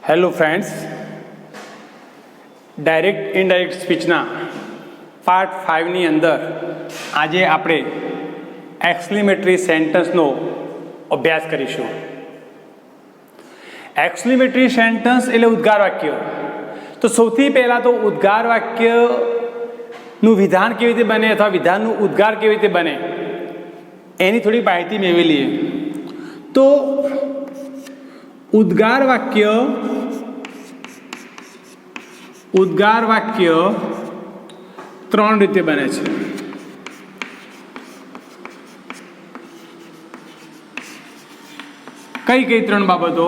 Hello friends, direct indirect સ્પીચના part 5ની અંદર આજે આપણે એક્સક્લેમેટરી સેન્ટન્સનો અભ્યાસ કરીશું. એક્સક્લેમેટરી સેન્ટન્સ એટલે ઉદ્ગાર વાક્ય. તો સૌથી પહેલાં તો ઉદ્ગાર વાક્યનું વિધાન કેવી રીતે બને અથવા વિધાનનું ઉદ્ગાર કેવી રીતે બને એની થોડી માહિતી મેળવી લઈએ. તો ઉદ્ગાર વાક્ય ત્રણ રીતે બને છે. કઈ કઈ ત્રણ બાબતો?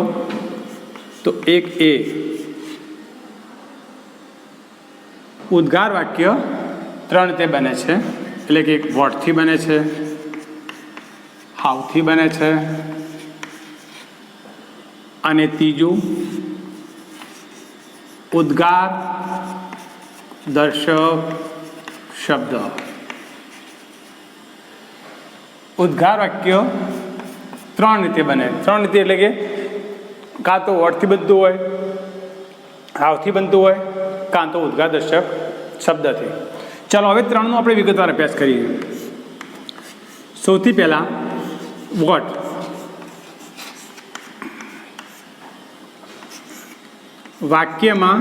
તો એક એ ઉદ્ગાર વાક્ય ત્રણ રીતે બને છે, એટલે કે એક વોટથી બને છે, હાવથી બને છે અને ત્રીજું ઉદ્ગાર દર્શક શબ્દ. ઉદ્ગાર વાક્ય ત્રણ રીતે બને. ત્રણ રીતે એટલે કે કાં તો વોટથી બનતું હોય, હાવથી બનતું હોય, કાં તો ઉદ્ગાર દર્શક શબ્દથી. ચાલો હવે ત્રણનો આપણે વિગતવાર અભ્યાસ કરીએ. સૌથી પહેલાં વોટ. વાક્યમાં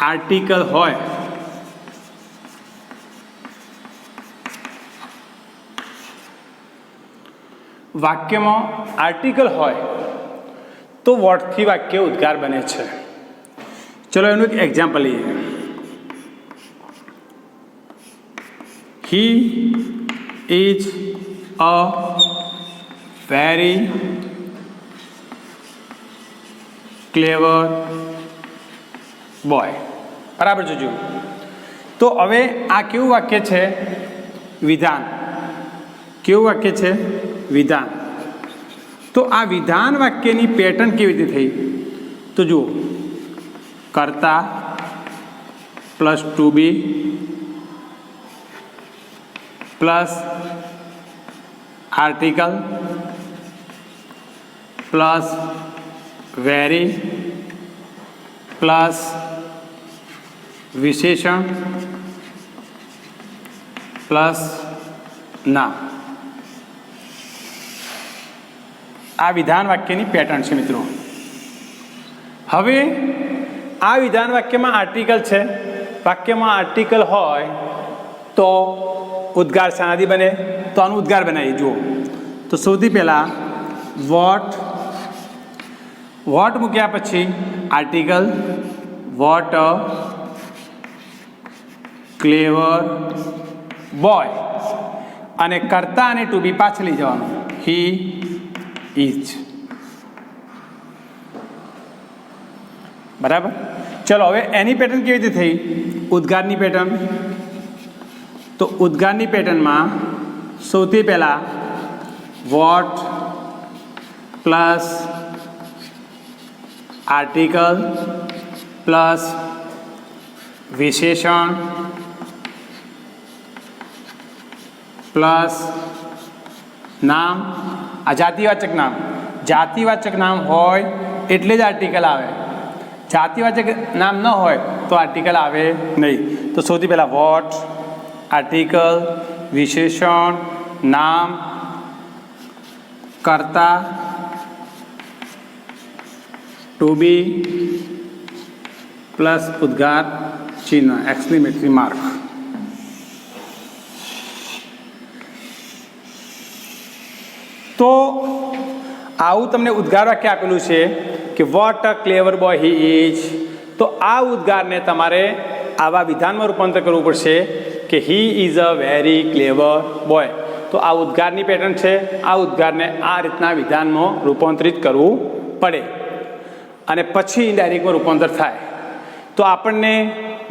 આર્ટિકલ હોય તો વોટથી વાક્ય ઉદ્ગાર બને છે. ચલો એનું એક એક્ઝામ્પલ લઈએ. He is a very clever boy. બરાબર જોજો. તો હવે આ કેવું વાક્ય છે? વિધાન. કેવું વાક્ય છે? વિધાન. તો આ વિધાન વાક્યની પેટર્ન કેવી રીતે થઈ? તો જુઓ, કર્તા plus to be plus article plus very plus વિશેષણ પ્લસ નામ. આ વિધાન વાક્યની પેટર્ન છે મિત્રો. હવે આ વિધાન વાક્યમાં આર્ટિકલ છે. વાક્યમાં આર્ટિકલ હોય તો ઉદ્ગાર શાનાથી બને? તો આનું ઉદ્ગાર બનાવીએ. જુઓ, તો સૌથી પહેલાં વોટ મૂક્યા પછી article what a clever boy, અને કર્તા અને ટુ બી પાછળ લઈ જવાનું. He is. બરાબર. ચલો હવે એની પેટર્ન કેવી રીતે થઈ? ઉદ્ગારની પેટર્ન. તો ઉદ્ગારની પેટર્નમાં સૌથી પહેલાં વોટ પ્લસ આર્ટિકલ પ્લસ વિશેષણ પ્લસ નામ. આ જાતિવાચક નામ. જાતિવાચક નામ હોય એટલે જ આર્ટિકલ આવે. જાતિવાચક નામ ન હોય તો આર્ટિકલ આવે નહીં. તો સૌથી પહેલાં વોટ, આર્ટિકલ, વિશેષણ, નામ, કર્તા, ટુ બી પ્લસ ઉદ્ગાર ચિહ્ન, એક્સક્લેમેટરી માર્ક. તો આવું તમને ઉદ્ગાર વાક્ય આપેલું છે કે what a clever boy he is. તો આ ઉદ્ગારને તમારે આવા વિધાનમાં રૂપાંતર કરવું પડશે કે he is a very clever boy. તો આ ઉદ્ગારની પેટર્ન છે. આ ઉદ્ગારને આ રીતના વિધાનમાં રૂપાંતરિત કરવું પડે અને પછી ઇનડાયરેક્ટમાં રૂપાંતર થાય. તો આપણને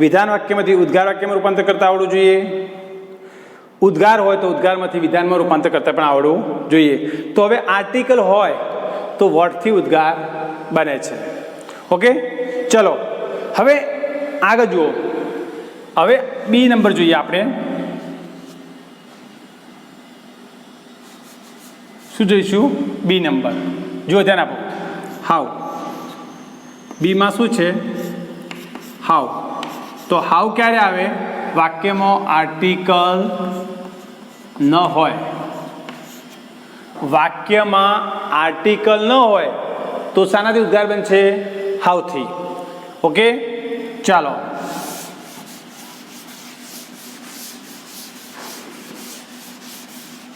વિધાન વાક્યમાંથી ઉદ્ગાર વાક્યમાં રૂપાંતર કરતા આવડવું જોઈએ. ઉદ્ગાર હોય તો ઉદ્ગારમાંથી વિધાનમાં રૂપાંતર કરતા પણ આવડવું જોઈએ. તો હવે આર્ટિકલ હોય તો વોટથી ઉદ્ગાર બને છે. ઓકે, ચલો હવે આગળ જુઓ. હવે બી નંબર જોઈએ આપણે. શું જોઈશું? બી નંબર. જો ધ્યાન આપો, હાઉ. બીમાં શું છે? હાઉ. તો હાઉ ક્યારે આવે? વાક્યમાં આર્ટિકલ ન હોય. વાક્યમાં આર્ટિકલ ન હોય તો શાનાથી ઉદ્ગાર બનશે? હાઉથી. ઓકે, ચાલો.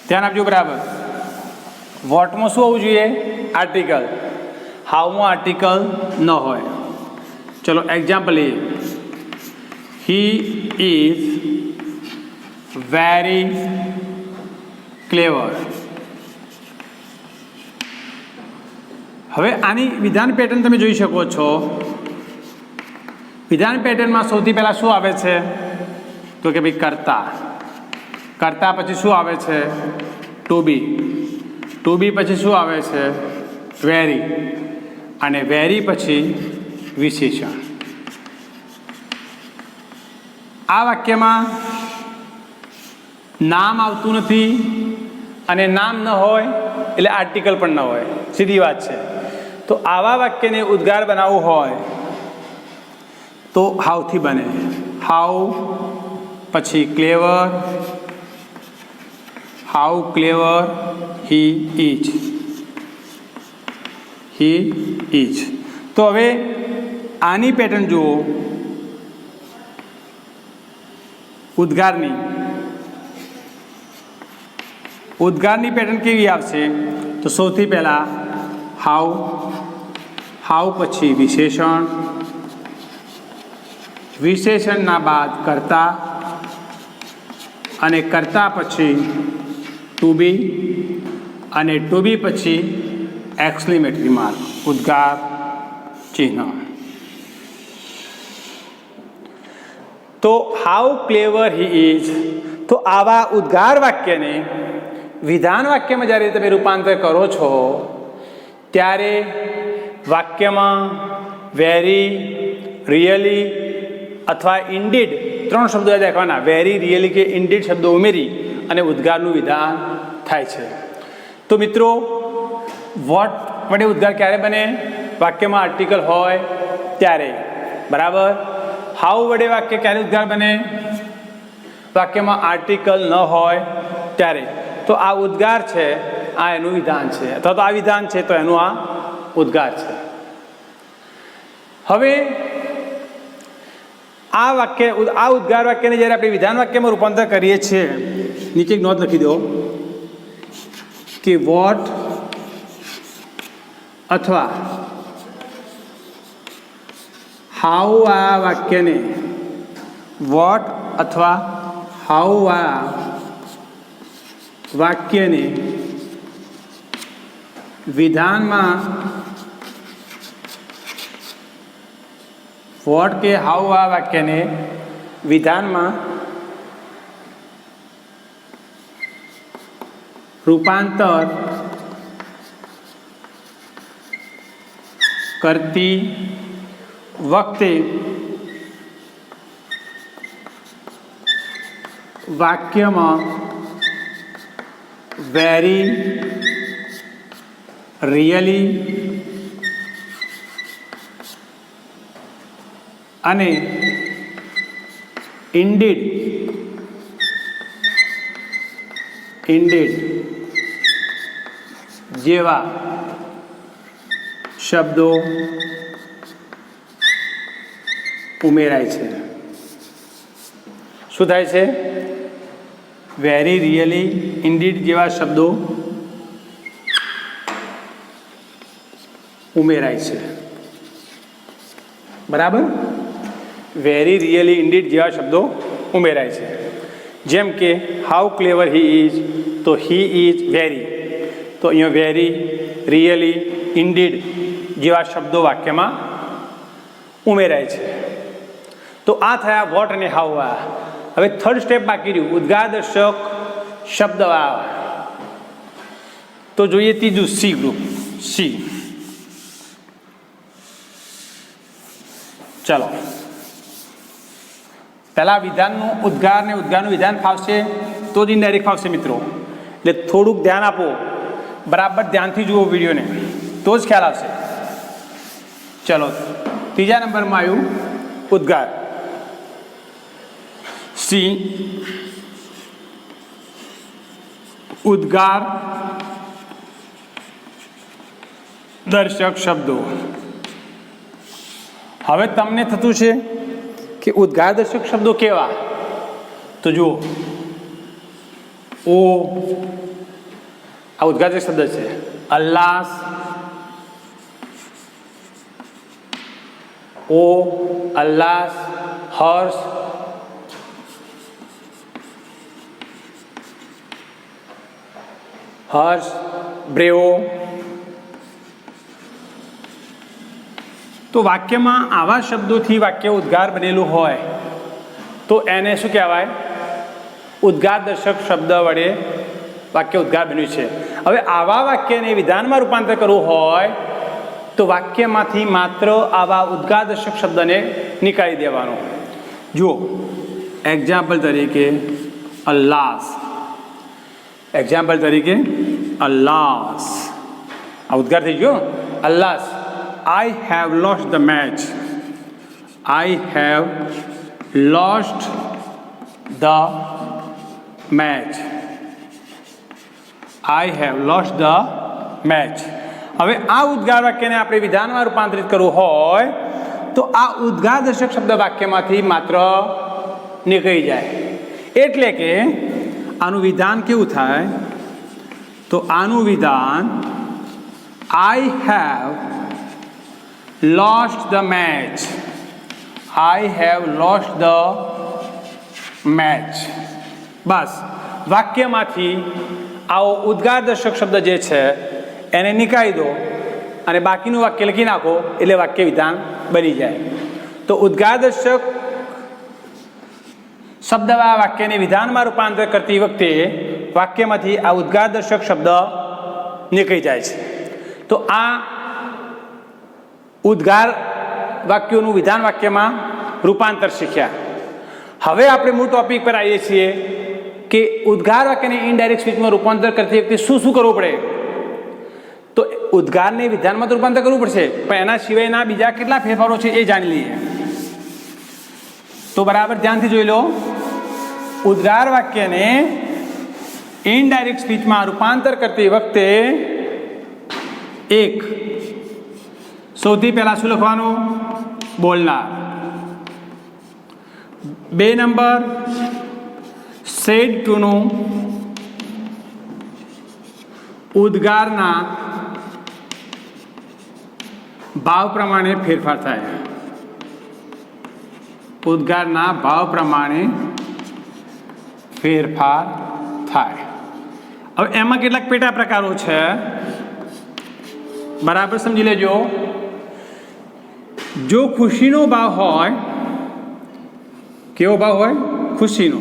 ધ્યાન આપજો બરાબર. વોટમાં શું હોવું જોઈએ? આર્ટિકલ. હાઉમાં આર્ટિકલ ન હોય. ચલો એક્ઝામ્પલ લઈએ. હી ઇઝ વેરી ક્લેવર. હવે આની વિધાન પેટર્ન તમે જોઈ શકો છો. વિધાન પેટર્નમાં સૌથી પહેલાં શું આવે છે? તો કે ભાઈ કર્તા. કર્તા પછી શું આવે છે? ટુ બી. ટુ બી પછી શું આવે છે? વેરી. અને વેરી પછી વિશેષણ. આ વાક્યમાં નામ આવતું નથી અને નામ ન હોય એટલે આર્ટિકલ પણ ન હોય. સીધી વાત છે. તો આવા વાક્યને ઉદ્ગાર બનાવવું હોય તો હાઉથી બને. હાઉ પછી clever. How clever he is. He is. તો હવે આની પેટર્ન જુઓ ઉદ્ગારની. ઉદ્ગારની પેટર્ન કેવી આવશે? તો સૌથી પહેલાં હાઉ. હાઉ પછી વિશેષણ. વિશેષણના બાદ કર્તા અને કર્તા પછી ટુ બી અને ટુ બી પછી એક્સક્લેમેટરી માર્ક, ઉદ્ગાર ચિહ્ન. તો હાઉ ક્લેવર હી ઇઝ. તો આવા ઉદ્ગાર વાક્યને વિધાન વાક્યમાં જ્યારે તમે રૂપાંતર કરો છો ત્યારે વાક્યમાં વેરી, રિયલી અથવા ઇન્ડીડ 3 શબ્દો યાદ રાખવાના. વેરી, રિયલી કે ઇન્ડીડ શબ્દો ઉમેરી અને ઉદ્ગારનું વિધાન થાય છે. તો મિત્રો વોટ વડે ઉદ્ગાર ક્યારે બને? વાક્યમાં આર્ટિકલ હોય ત્યારે. બરાબર. હાઉ વડે વાક્ય ક્યારે ઉદ્ગાર બને? વાક્યમાં આર્ટિકલ ન હોય ત્યારે. તો આ ઉદ્ગાર છે, આ એનું વિધાન છે, અથવા તો આ વિધાન છે તો એનું આ ઉદ્ગાર છે. હવે આ વાક્ય, આ ઉદ્ગાર વાક્યને જ્યારે આપણે વિધાન વાક્યમાં રૂપાંતર કરીએ છીએ, નીચે એક નોંધ લખી દો કે વોટ અથવા હાઉ આ વાક્યને, વોટ અથવા હાઉ આ વાક્યને વિધાનમાં, વોટ કે હાઉ આ વાક્યને વિધાનમાં રૂપાંતર કરતી વખતે વાક્યમાં વેરી, રિયલી અને ઇન્ડીડ જેવા શબ્દો ઉમેરાય છે. શું થાય છે? વેરી, રિયલી, ઇન્ડીડ જેવા શબ્દો ઉમેરાય છે. બરાબર. વેરી, રિયલી, ઇન્ડીડ જેવા શબ્દો ઉમેરાય છે. જેમ કે હાઉ ક્લેવર હી ઇઝ, તો હી ઇઝ વેરી. તો અહીંયા વેરી, રિયલી, ઇન્ડીડ જેવા શબ્દો વાક્યમાં ઉમેરાય છે. તો આ થયા વોટ અને હાઉ આ. હવે થર્ડ સ્ટેપ બાકી રહ્યું, ઉદ્ગાર દર્શક શબ્દ આ. તો જોઈએ ત્રીજું સી ગ્રુપ. સી. ચાલો પહેલા વિધાનનું ઉદ્ગાર ને ઉદ્ગારનું વિધાન ફાવશે તો જ ઇનડાયરેક્ટ ફાવશે મિત્રો. એટલે થોડુંક ધ્યાન આપો બરાબર ધ્યાનથી જુઓ વિડીયોને તો જ ખ્યાલ આવશે. ચલો ત્રીજા નંબરમાં આવ્યું ઉદ્ગાર. સી ઉદ્ગાર દર્શક શબ્દો. હવે તમને થતું છે કે ઉદ્ગાર દર્શક શબ્દો કેવા? તો જુઓ, ઓ આ ઉદ્ગાર દર્શક શબ્દ છે. અલ્લાસ, ઓ અલ્લાસ, હર્ષ, હર્ષ, બ્રેવો. તો વાક્યમાં આવા શબ્દોથી વાક્ય ઉદ્ગાર બનેલું હોય તો એને શું કહેવાય? ઉદ્ગાર દર્શક શબ્દ વડે વાક્ય ઉદ્ગાર બન્યું છે. હવે આવા વાક્યને વિધાનમાં રૂપાંતર કરવું હોય તો વાક્યમાંથી માત્ર આવા ઉદ્ગાર દર્શક શબ્દને નીકાળી દેવાનો. જુઓ, એક્ઝામ્પલ તરીકે અલ્લાસ. એક્ઝામ્પલ તરીકે અલ્લાસ, આ ઉદ્ગાર થઈ ગયો. અલ્લાસ. I have lost the match. I have lost the match. I have lost the match. હવે આ ઉદ્ગાર વાક્યને આપણે વિધાનમાં રૂપાંતરિત કરવું હોય તો આ ઉદ્ગાર દર્શક શબ્દ વાક્યમાંથી માત્ર નીકળી જાય. એટલે કે આનું વિધાન કેવું થાય? તો આનું વિધાન I have lost the match. I have lost the match. બસ વાક્યમાંથી આવો ઉદ્ગાર દર્શક શબ્દ જે છે એને નીકાળી દો અને બાકીનું વાક્ય લખી નાખો એટલે વાક્ય વિધાન બની જાય. તો ઉદ્ગાર દર્શક શબ્દવાળા વાક્યને વિધાનમાં રૂપાંતર કરતી વખતે વાક્યમાંથી આ ઉદ્ગાર દર્શક શબ્દ નીકળી જાય છે. તો આ ઉદ્ગાર વાક્યોનું વિધાન વાક્યમાં રૂપાંતર શીખ્યા. હવે આપણે મૂળ ટોપિક પર આવીએ છીએ કે ઉદ્ગાર વાક્યને ઇનડાયરેક્ટ સ્પીચમાં રૂપાંતર કરતી વખતે શું શું કરવું પડે? તો ઉદ્ગારને વિધાનમાં તો રૂપાંતર કરવું પડશે, પણ એના સિવાયના બીજા કેટલા ફેરફારો છે એ જાણી લઈએ. તો બરાબર ધ્યાનથી જોઈ લો. ઉદ્ગાર વાક્યને ઇનડાયરેક્ટ સ્પીચમાં રૂપાંતર કરતી વખતે એક સૌથી પહેલા શું લખવાનું? બોલનાર. 2 નંબર સેડ ટુનું ઉદ્ગારના ભાવ પ્રમાણે ફેરફાર થાય. ઉદ્ગારના ભાવ પ્રમાણે ફેરફાર થાય. હવે એમાં કેટલાક પેટા પ્રકારો છે, બરાબર સમજી લેજો. જો ખુશીનો ભાવ હોય, કેવો ભાવ હોય? ખુશીનો.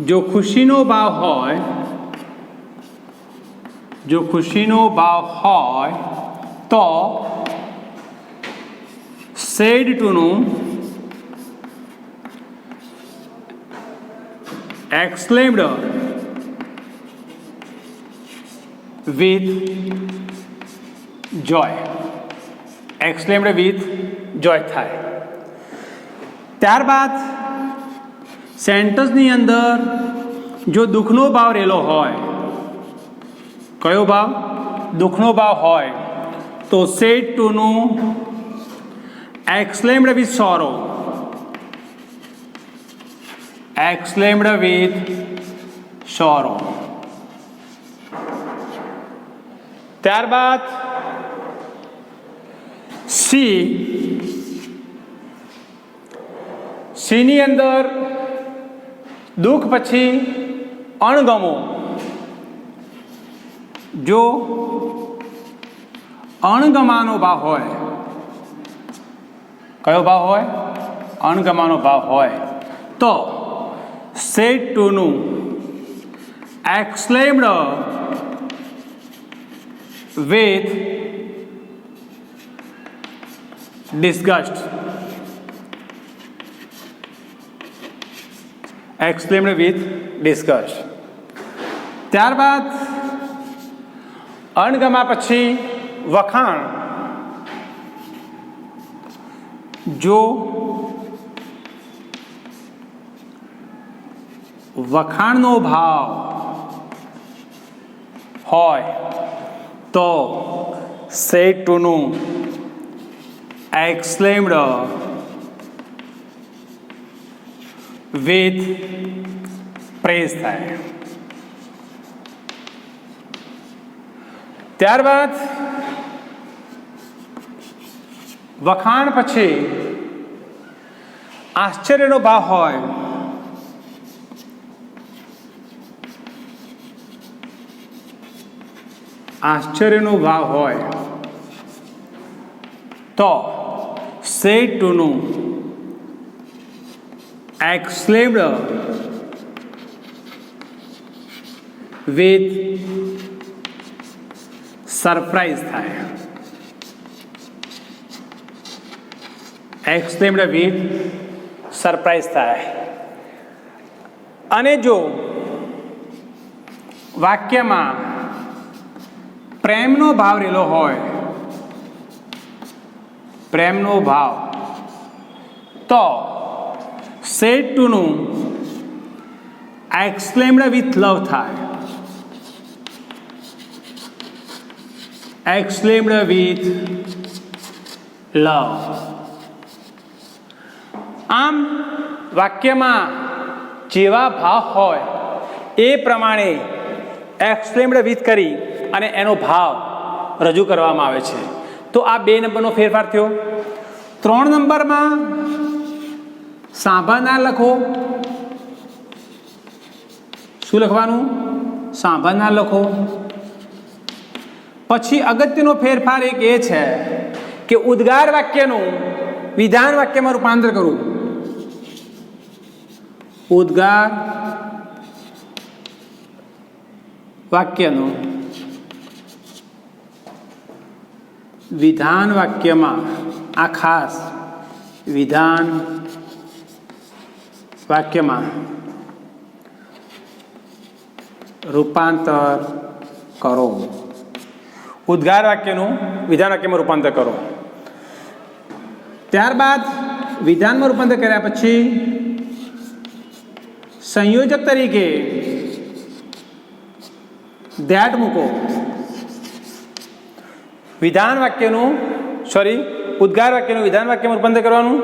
જો ખુશીનો ભાવ હોય, જો ખુશીનો ભાવ હોય તો સેડ ટુનું exclaimed with joy. exclaimed with joy થાય. ત્યારબાદ સેન્ટેન્સની અંદર જો દુઃખનો ભાવ રહેલો હોય, કયો ભાવ? દુઃખનો ભાવ હોય તો સેડ ટુનું exclaimed with sorrow. exclaimed with sorrow. ત્યારબાદ સી ની અંદર દુઃખ પછી અણગમો. જો અણગમાનો ભાવ હોય, કયો ભાવ હોય? અણગમાનો ભાવ હોય તો સેડ ટુનું exclaimed with disgust. exclaimed with disgust. ત્યારબાદ અણગમા પછી વખાણ, જો વખાણનો ભાવ હોય તો સેડ ટુનું એક્સક્લેમ્ડ વિથ પ્રેઝ થાય. ત્યારબાદ વખાણ પછી આશ્ચર્યનો ભાવ હોય તો સેડ ટુનું એક્સક્લેમ્ડ વિથ સરપ્રાઈઝ થાય. એક્સક્લેમ્ડ વિથ સરપ્રાઈઝ થાય. અને જો વાક્યમાં પ્રેમનો ભાવ રહેલો હોય, પ્રેમનો ભાવ, તો સેડ ટુનું એક્સક્લેમ્ડ વિથ લવ થાય. Exclaimed with love. આમ વાક્યમાં જેવા ભાવ હોય એ પ્રમાણે એક્સક્લેમ્ડ વિથ કરી અને એનો ભાવ રજૂ કરવામાં આવે છે. તો આ 2 નંબરનો ફેરફાર થયો. 3 નંબરમાં સાંભળનાર લખો. શું લખવાનું? સાંભળનાર લખો. પછી અગત્યનો ફેરફાર એક એ છે કે ઉદ્ગાર વાક્યનું વિધાન વાક્યમાં રૂપાંતર કરવું. ઉદ્ગાર વાક્યનું વિધાન વાક્યમાં, આ ખાસ વિધાન વાક્યમાં રૂપાંતર કરો. ઉદ્ગાર વાક્યનું વિધાન વાક્યમાં રૂપાંતર કરો. ત્યારબાદ વિધાનમાં રૂપાંતર કર્યા પછી સંયોજક તરીકે ધ્યાટ મૂકો. વિધાન વાક્યનું ઉદ્ગાર વાક્યનું વિધાન વાક્યમાં રૂપાંતર કરવાનું.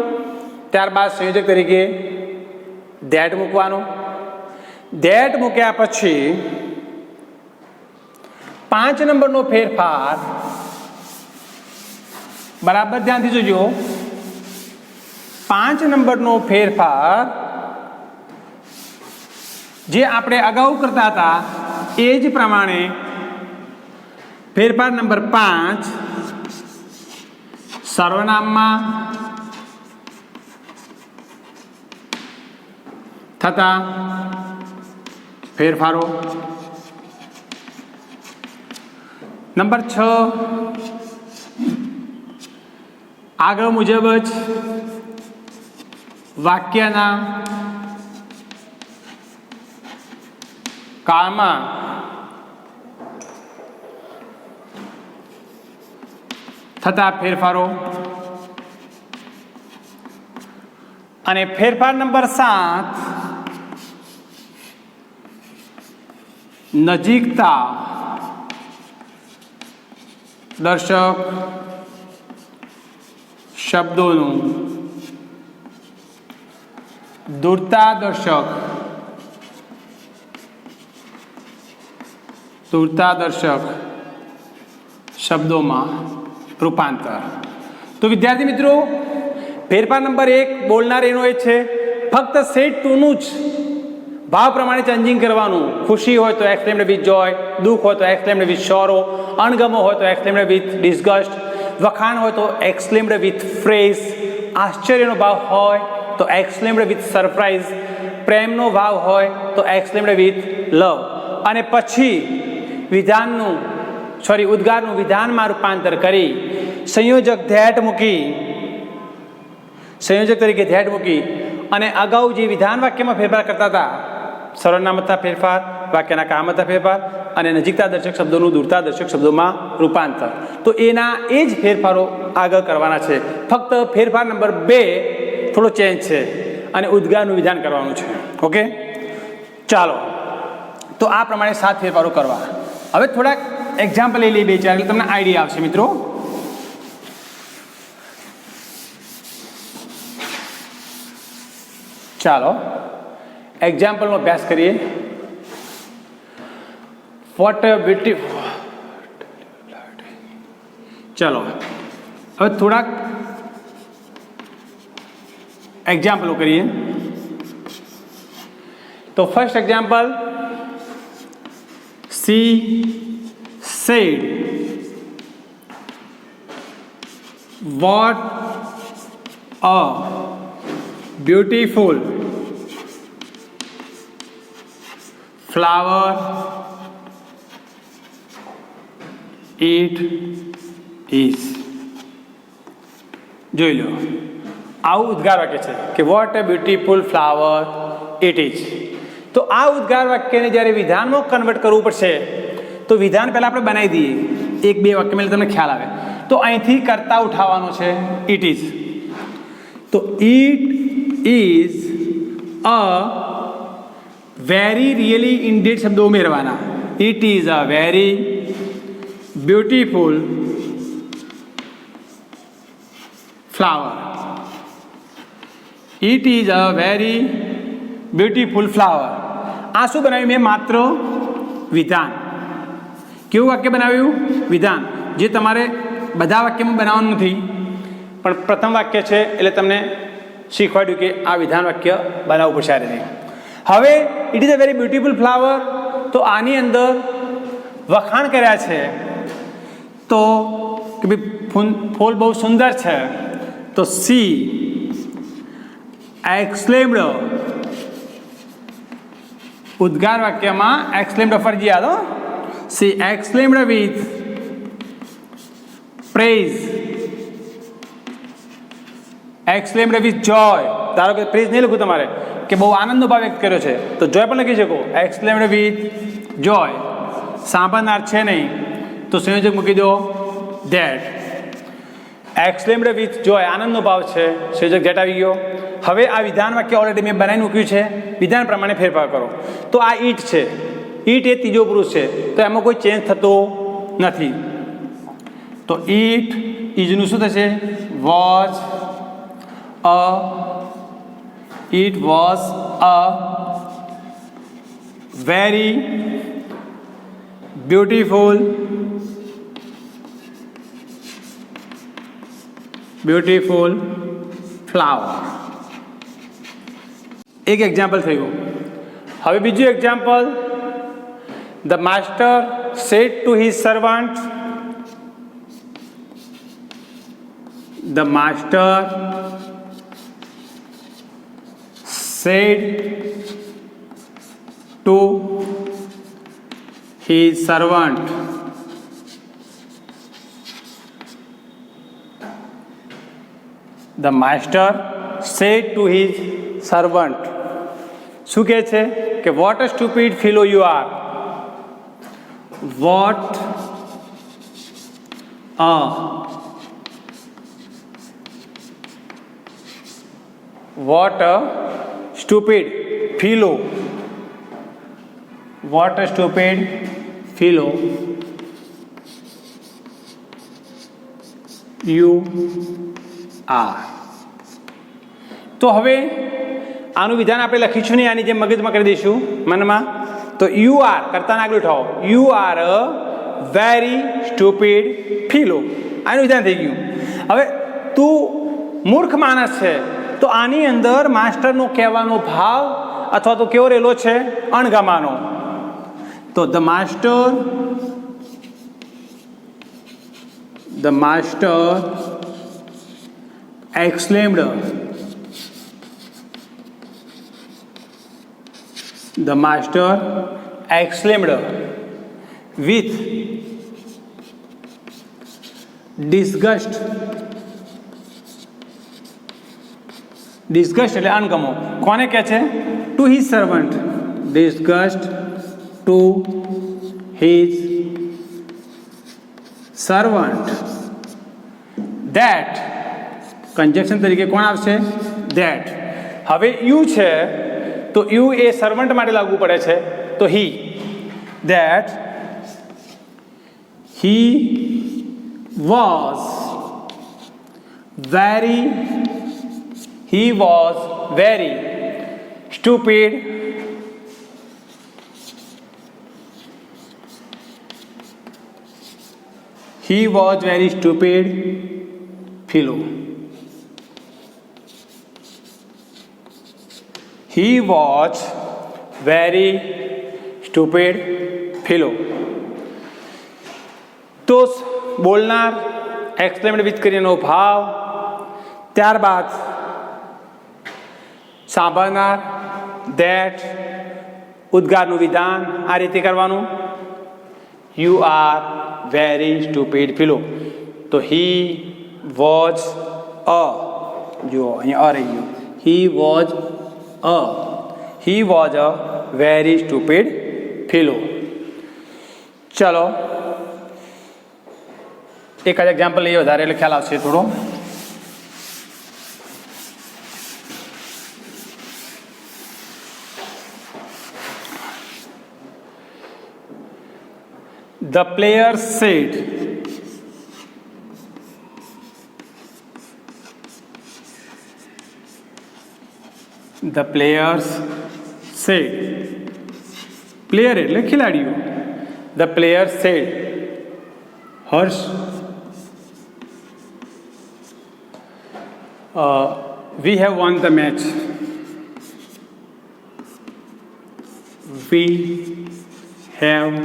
ત્યારબાદ સંયોજક તરીકે ધ્યાટ મૂકવાનું. ધ્યાટ મૂક્યા પછી 5 નંબરનો ફેરફાર બરાબર ધ્યાનથી જોજો. 5 નંબરનો ફેરફાર જે આપણે અગાઉ કરતા હતા એ જ પ્રમાણે ફેરફાર નંબર 5 સર્વનામમાં થતા ફેરફારો. નંબર 6 આગળ મુજબ જ વાક્યના કાળમાં થતા ફેરફારો. અને ફેરફાર નંબર 7 નજીકતા દર્શક શબ્દોનું દૂરતા દર્શક શબ્દોમાં રૂપાંતર. તો વિદ્યાર્થી મિત્રો, ફેરફાર નંબર 1 બોલનાર એનો એ છે ફક્ત સેડ ટુનું જ ભાવ પ્રમાણે ચેન્જિંગ કરવાનું. ખુશી હોય તો એક્સક્લેમ્ડ વિથ જોય, દુઃખ હોય તો એક્સક્લેમ્ડ વિથ સોરો, અણગમો હોય તો એક્સક્લેમ્ડ વિથ ડિસગસ્ટ, વખાણ હોય તો એક્સક્લેમ્ડ વિથ ફ્રેઝ, આશ્ચર્યનો ભાવ હોય તો એક્સક્લેમ્ડ વિથ સરપ્રાઈઝ, પ્રેમનો ભાવ હોય તો એક્સક્લેમ્ડ વિથ લવ. અને પછી ઉદ્ગારનું વિધાનમાં રૂપાંતર કરી સંયોજક તરીકે ધ્યાટ મૂકી અને અગાઉ જે વિધાન વાક્યમાં ફેરફાર કરતા હતા, સર્વનામતા ફેરફાર, વાક્યના કામતા ફેરફાર, અને નજીકતાદર્શક શબ્દોનું દૂરતાદર્શક શબ્દોમાં રૂપાંતર. તો એના એ જ ફેરફારો આગળ કરવાના છે. ફક્ત ફેરફાર નંબર 2 થોડો ચેન્જ છે અને ઉદ્ગારનું વિધાન કરવાનું છે. ઓકે, ચાલો. તો આ પ્રમાણે 7 ફેરફારો કરવા. હવે થોડાક એક્ઝામ્પલ લઈ લઈએ 2-4 એટલે તમને આઈડિયા આવશે મિત્રો. ચાલો એક્ઝામ્પલનો અભ્યાસ કરીએ. What a beautiful. ચલો હવે થોડાક એક્ઝામ્પલો કરીએ. તો first example, she said what a beautiful flower it is. જોઈ લો, આવું ઉદ્ગાર વાક્ય છે કે what a beautiful flower it is. તો આ ઉદ્ગાર વાક્યને જ્યારે વિધાનમાં કન્વર્ટ કરવું પડશે તો વિધાન પહેલાં આપણે બનાવી દઈએ. 1-2 વાક્યમાં તમને ખ્યાલ આવે. તો અહીંથી કરતા ઉઠાવવાનો છે ઇટ ઇઝ. તો it is a very really indeed શબ્દો ઉમેરવાના. It is a very beautiful flower. It is a very beautiful flower. આ શું બનાવ્યું મેં? માત્ર વિધાન. કેવું વાક્ય બનાવ્યું? વિધાન. જે તમારે બધા વાક્યમાં બનાવવાનું નથી, પણ પ્રથમ વાક્ય છે એટલે તમને શીખવાડ્યું કે આ વિધાન વાક્ય બનાવવું પડશે આ રીતે. હવે it is a very beautiful flower, તો આની અંદર વખાણ કર્યા છે. તો કે ભાઈ ફૂલ બહુ સુંદર છે. તો સી એક્સક્લેમ્ડ, ઉદ્ગાર વાક્યમાં એક્સક્લેમ્ડ ફરજિયાત. C exclaimed with praise, exclaimed with જોય. ધારો કે પ્રેઝ નહીં લખું તમારે કે બહુ આનંદનો ભાવ વ્યક્ત કર્યો છે, તો જોય પણ લખી શકો. એક્સક્લેમ્ડ વિથ જોય. સાંભળનાર છે નહીં તો સંયોજક મૂકી દો ધેટ. એક્સક્લેમ્ડ વિથ જોય, આનંદનો ભાવ છે, સંયોજક ધેટ આવી ગયો. હવે આ વિધાન વાક્ય ઓલરેડી મેં બનાવી મૂક્યું છે. વિધાન પ્રમાણે ફેરફાર કરો. તો આ ઈટ છે. ઈટ એ ત્રીજો પુરુષ છે, તો એમાં કોઈ ચેન્જ થતો નથી. તો ઈટ ઇઝનું શું થશે? Was a. It was a very beautiful flower. એક એક્ઝામ્પલ થયું. હવે બીજું example, the master said to his servant. The master said to his servant. The master said to his servant. શું કહે છે કે what a stupid fellow you are. What a stupid fellow. What a stupid fellow you are. તો હવે આનું વિધાન આપણે લખીશું નહીં, આની જેમ મગજમાં કરી દઈશું મનમાં. તો યુ આર કરતાને આગળ ઉઠાવો. You are a very stupid fellow. આનું વિધાન થઈ ગયું. હવે તું મૂર્ખ માણસ છે, તો આની અંદર માસ્ટરનો કહેવાનો ભાવ અથવા તો કેવો રહેલો છે? અણગમાનો. તો the master exclaimed. The master exclaimed with disgust. disgust એટલે અણગમો. કોને કહે છે? To his servant. disgust to his servant. That conjunction તરીકે કોણ આવશે? ધેટ. હવે યુ છે તો યુ એ સર્વન્ટ માટે લાગુ પડે છે તો he. That he was very stupid fellow. He was very stupid fellow. તો બોલનાર એક્સપ્લેન્ડ વિથ કરીનો ભાવ, ત્યારબાદ સાંભળનાર ધેટ, ઉદ્ગારનું વિધાન આ રીતે કરવાનું. You are very stupid fellow. તો હી વોઝ જો અહીંયા રહી ગયું. he was a very stupid fellow. ચલો એક જ એક્ઝામ્પલ લઈએ, વધારે એટલે ખ્યાલ આવશે થોડો. The players said પ્લેયર એટલે ખેલાડીઓ. The players said Harsh we have won the match. We have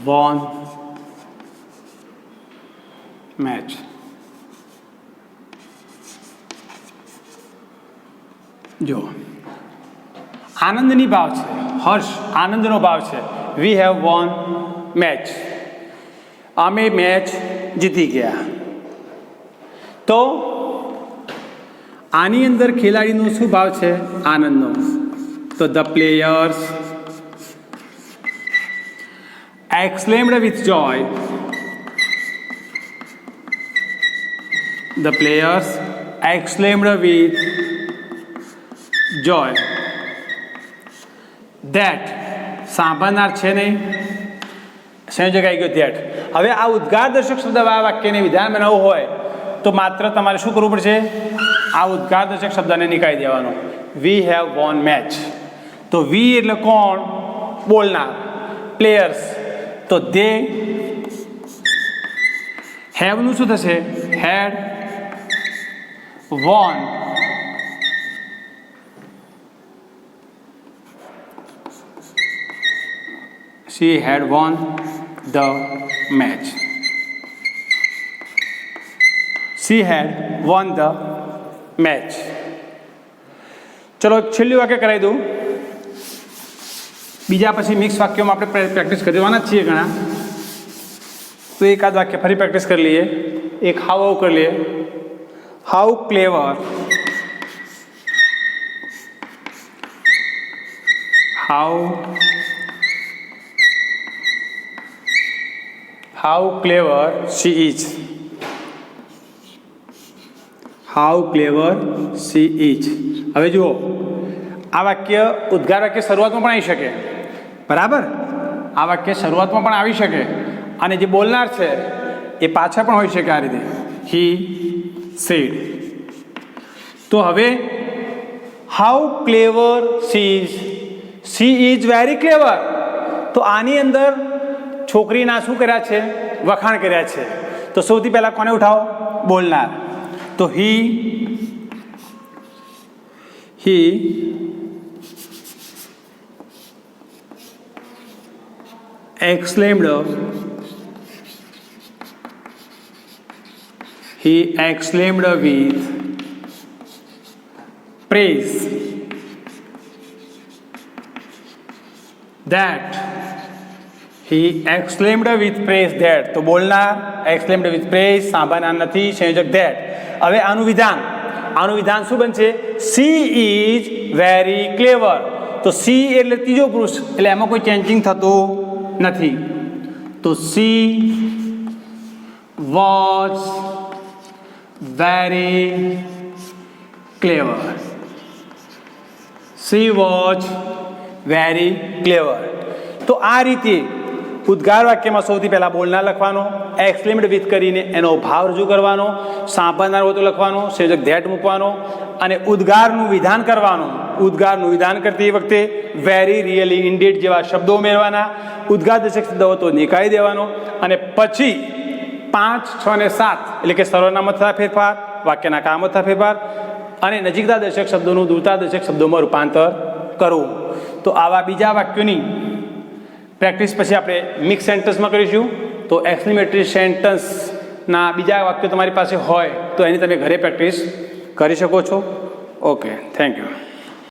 won match. જો આનંદની ભાવ છે, હર્ષ આનંદનો ભાવ છે. વી હેવ વોન મેચ, અમે મેચ જીતી ગયા. તો આની અંદર ખેલાડીનો શું ભાવ છે? આનંદનો. તો the players exclaimed with joy. The players exclaimed with joy that સાંભળનાર છે નહીં, સંયોજક આવી ગયો ધેટ. હવે આ ઉદ્ગાર દર્શક શબ્દ આ વાક્યને વિધાન બનાવવું હોય તો માત્ર તમારે શું કરવું પડશે? આ ઉદ્ગાર દર્શક શબ્દને નીકાળી દેવાનો. We have von match. તો વી એટલે કોણ? બોલનાર. પ્લેયર્સ તો દે. હેવનું શું થશે? હેડ von. She had won the match. She had won the match. ચલો છેલ્લું વાક્ય કરાવી દઉં. બીજા પછી મિક્સ વાક્યોમાં આપણે પ્રેક્ટિસ કરવાના જ છીએ ઘણા. તો એકાદ વાક્ય ફરી પ્રેક્ટિસ કરી લઈએ. એક હાઉ કરી લઈએ. How clever, how clever she is. How clever she is. હવે જુઓ આ વાક્ય ઉદ્ગાર વાક્ય શરૂઆતમાં પણ આવી શકે, બરાબર? આ વાક્ય શરૂઆતમાં પણ આવી શકે અને જે બોલનાર છે એ પાછા પણ હોઈ શકે આ રીતે. He said. તો હવે how clever she is very ક્લેવર. તો આની અંદર છોકરીના શું કર્યા છે? વખાણ કર્યા છે. તો સૌથી પહેલાં કોને ઉઠાવો? બોલનાર. તો હી exclaimed with praise that. He exclaimed with praise that. તો બોલનાર exclaimed with praise, સાંભળનાર નથી, સંયોજક that. હવે આનું વિધાન શું બનશે? she is very clever. તો સી એટલે ત્રીજો પુરુષ એટલે એમાં કોઈ ચેન્જિંગ થતું નથી. તો she was very clever. She was very ક્લેવર. તો આ રીતે ઉદ્ગાર વાક્યમાં સૌથી પહેલાં બોલનાર લખવાનો, એક્સપ્લેન્ડ વિથ કરીને એનો ભાવ રજૂ કરવાનો, સાંભળનાર હોતો લખવાનો, સંયોજક ધેટ મૂકવાનો અને ઉદ્ગારનું વિધાન કરવાનું. ઉદ્ગારનું વિધાન કરતી વખતે વેરી, રિયલી, ઇન્ડીડ જેવા શબ્દો ઉમેરવાના. ઉદ્ગારદર્શક શબ્દ હોય તો નીકાળી દેવાનો અને પછી 5, 6 અને 7 એટલે કે સર્વનામો થતા ફેરફાર, વાક્યના કામો થતા ફેરફાર અને નજીકતા દર્શક શબ્દોનું દૂરતા દર્શક શબ્દોમાં રૂપાંતર કરવું. તો આવા બીજા વાક્યોની પ્રેક્ટિસ પછી આપણે મિક્સ સેન્ટન્સમાં કરીશું. તો એક્સક્લેમેટરી સેન્ટન્સના બીજા વાક્યો તમારી પાસે હોય તો એની તમે ઘરે પ્રેક્ટિસ કરી શકો છો. Okay, thank you.